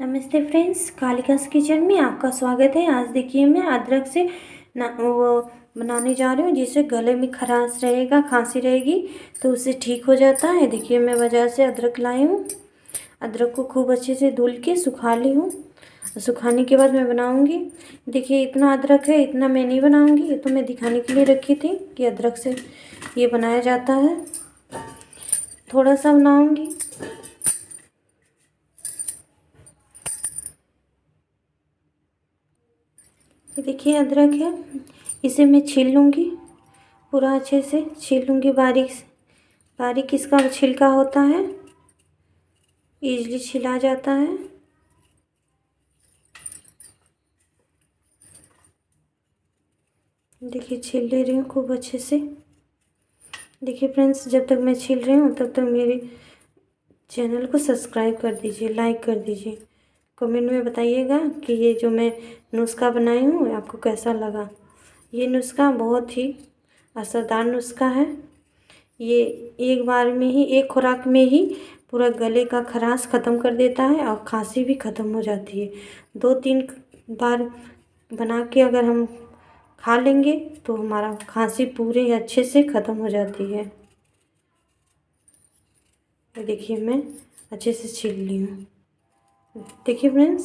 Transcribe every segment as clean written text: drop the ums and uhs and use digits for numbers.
नमस्ते friends, कालिकास kitchen में आपका स्वागत है। आज देखिए मैं अदरक से वो बनाने जा रही हूँ जिससे गले में खराश रहेगा, खांसी रहेगी तो उससे ठीक हो जाता है। देखिए मैं बाज़ार से अदरक लाई हूँ। अदरक को खूब अच्छे से धुल के सुखा ली हूँ। सुखाने के बाद मैं बनाऊँगी। देखिए इतना अदरक है, इतना मैं नहीं बनाऊँगी, ये तो मैं दिखाने के लिए रखी थी कि अदरक से ये बनाया जाता है। थोड़ा सा बनाऊँगी। ये देखिए अदरक है, इसे मैं छील लूँगी, पूरा अच्छे से छील लूँगी। बारीक बारीक इसका छिलका होता है, इजीली छिला जाता है। देखिए छील ले रही हूँ खूब अच्छे से। देखिए फ्रेंड्स, जब तक मैं छील रही हूँ तब तक मेरे चैनल को सब्सक्राइब कर दीजिए, लाइक कर दीजिए। कमेंट में बताइएगा कि ये जो मैं नुस्खा बनाई हूँ आपको कैसा लगा। ये नुस्खा बहुत ही असरदार नुस्खा है। ये एक बार में ही, एक खुराक में ही पूरा गले का खराश ख़त्म कर देता है और खांसी भी ख़त्म हो जाती है। 2-3 बार बना के अगर हम खा लेंगे तो हमारा खांसी पूरे अच्छे से ख़त्म हो जाती है। ये देखिए मैं अच्छे से छील ली हूँ। देखिए फ्रेंड्स,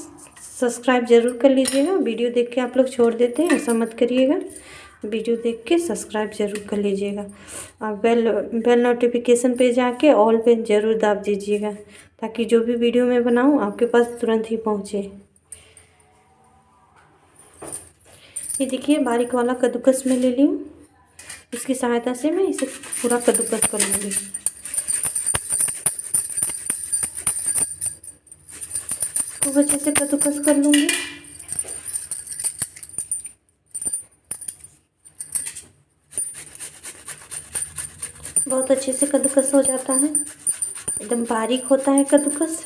सब्सक्राइब ज़रूर कर लीजिएगा। वीडियो देख के आप लोग छोड़ देते हैं, ऐसा मत करिएगा। वीडियो देख के सब्सक्राइब ज़रूर कर लीजिएगा और बेल नोटिफिकेशन पे जाके ऑल पे ज़रूर दाब दीजिएगा ताकि जो भी वीडियो मैं बनाऊँ आपके पास तुरंत ही पहुँचे। ये देखिए बारीक वाला कद्दूकस में ले ली हूँ। इसकी सहायता से मैं इसे पूरा कद्दूकस कर लूँगी। खूब अच्छे से कद्दूकस कर लूँगी। बहुत अच्छे से कद्दूकस हो जाता है, एकदम बारीक होता है कद्दूकस।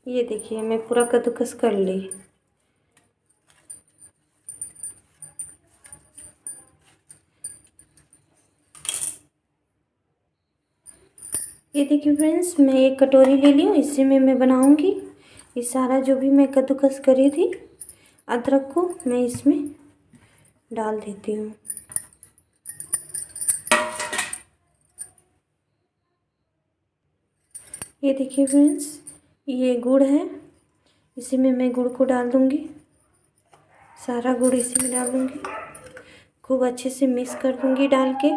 ये देखिए मैं पूरा कद्दूकस कर ली। ये देखिए फ्रेंड्स, मैं एक कटोरी ले ली हूँ, इसी में मैं बनाऊँगी। ये सारा जो भी मैं कद्दूकस करी थी अदरक को मैं इसमें डाल देती हूँ। ये देखिए फ्रेंड्स, ये गुड़ है, इसी में मैं गुड़ को डाल दूँगी। सारा गुड़ इसी में डाल दूँगी, खूब अच्छे से मिक्स कर दूँगी डाल के।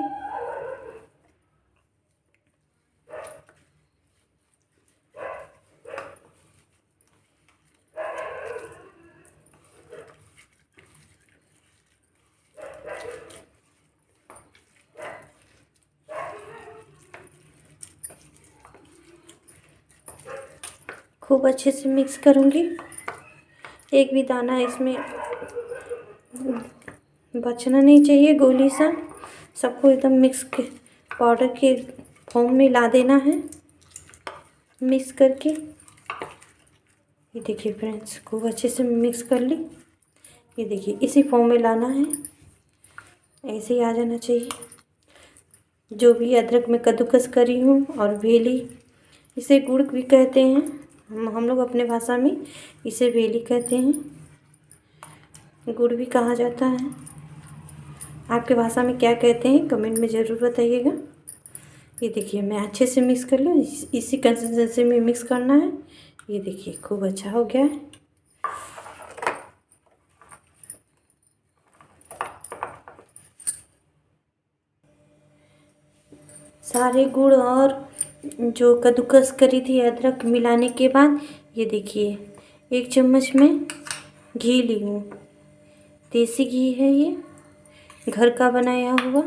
खूब अच्छे से मिक्स करूँगी। एक भी दाना इसमें बचना नहीं चाहिए, गोली सा। सबको एकदम मिक्स के पाउडर के फॉर्म में ला देना है मिक्स करके। ये देखिए फ्रेंड्स, खूब अच्छे से मिक्स कर ली। ये देखिए इसी फॉर्म में लाना है, ऐसे ही आ जाना चाहिए। जो भी अदरक में कद्दूकस करी हूँ और वेली, इसे गुड़ भी कहते हैं, हम लोग अपने भाषा में इसे वेली कहते हैं, गुड़ भी कहा जाता है। आपके भाषा में क्या कहते हैं कमेंट में ज़रूर बताइएगा। ये देखिए मैं अच्छे से मिक्स कर लूँ, इसी कंसिस्टेंसी में मिक्स करना है। ये देखिए खूब अच्छा हो गया है। सारे गुड़ और जो कद्दूकस करी थी अदरक मिलाने के बाद ये देखिए 1 चम्मच में घी ली हूँ। देसी घी है ये, घर का बनाया हुआ।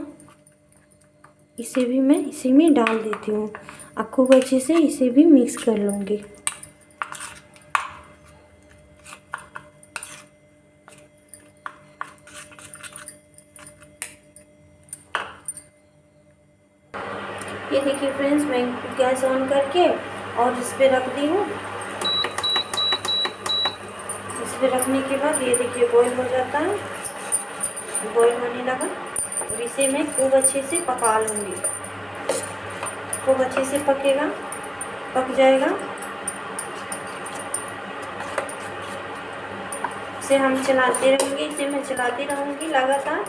इसे भी मैं इसी में डाल देती हूँ और खूब अच्छे से इसे भी मिक्स कर लूँगी। ये देखिए फ्रेंड्स, मैं गैस ऑन करके और इस पे रख दी हूँ। पे रखने के बाद ये देखिए बॉईल हो जाता है, बॉईल होने लगा और इसे मैं खूब अच्छे से पका लूँगी। खूब अच्छे से पकेगा, पक जाएगा। इसे हम चलाते रहेंगे, इसे मैं चलाती रहूँगी लगातार।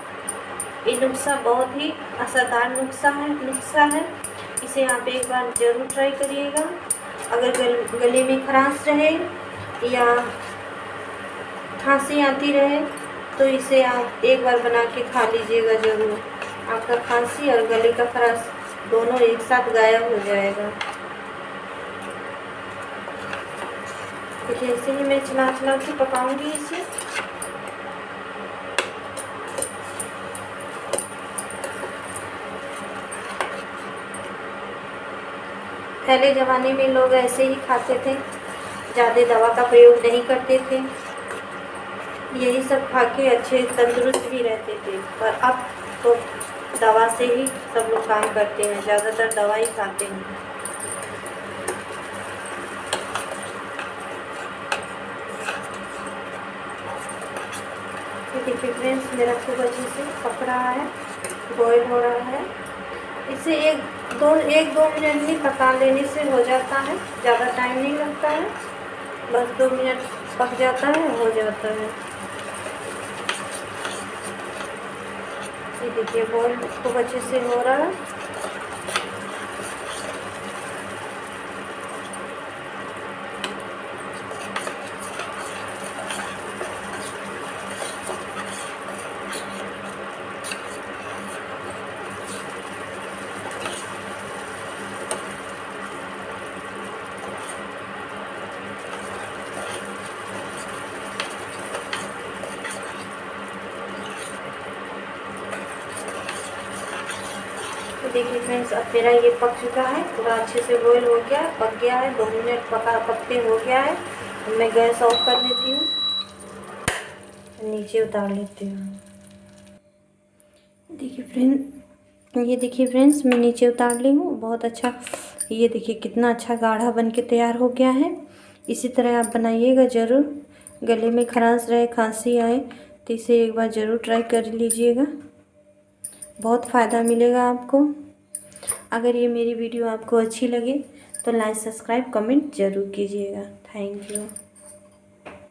ये नुस्खा बहुत ही असरदार नुस्खा है। इसे आप एक बार ज़रूर ट्राई करिएगा। अगर गले में खराश रहे या खांसी आती रहे तो इसे आप एक बार बना के खा लीजिएगा ज़रूर। आपका खांसी और गले का खराश दोनों एक साथ गायब हो जाएगा। देखिए ऐसे ही मैं चला चला के पकाऊंगी इसे। पहले ज़माने में लोग ऐसे ही खाते थे, ज़्यादा दवा का प्रयोग नहीं करते थे, यही सब खा के अच्छे तंदुरुस्त भी रहते थे। पर अब तो दवा से ही सब लोग काम करते हैं, ज़्यादातर दवा ही खाते हैं। देखिए फ्रेंड्स, मेरा खूब अच्छे से पक रहा है, बॉईल हो रहा है। इसे एक दो मिनट में पका लेने से हो जाता है, ज़्यादा टाइम नहीं लगता है, बस 2 मिनट पक जाता है, हो जाता है। ये देखिए बॉईल खूब अच्छे से हो रहा है। तो देखिए फ्रेंड्स, अब मेरा ये पक चुका है, पूरा अच्छे से बॉईल हो गया, पक गया है, 2 मिनट पकते हो गया है। अब मैं गैस ऑफ कर देती हूँ, नीचे उतार लेती हूँ। ये देखिए फ्रेंड्स, मैं नीचे उतार ली हूँ। बहुत अच्छा, ये देखिए कितना अच्छा गाढ़ा बन के तैयार हो गया है। इसी तरह आप बनाइएगा ज़रूर। गले में खराश रहे, खांसी आए तो इसे एक बार ज़रूर ट्राई कर लीजिएगा, बहुत फ़ायदा मिलेगा आपको। अगर ये मेरी वीडियो आपको अच्छी लगे तो लाइक, सब्सक्राइब, कमेंट ज़रूर कीजिएगा। Thank you.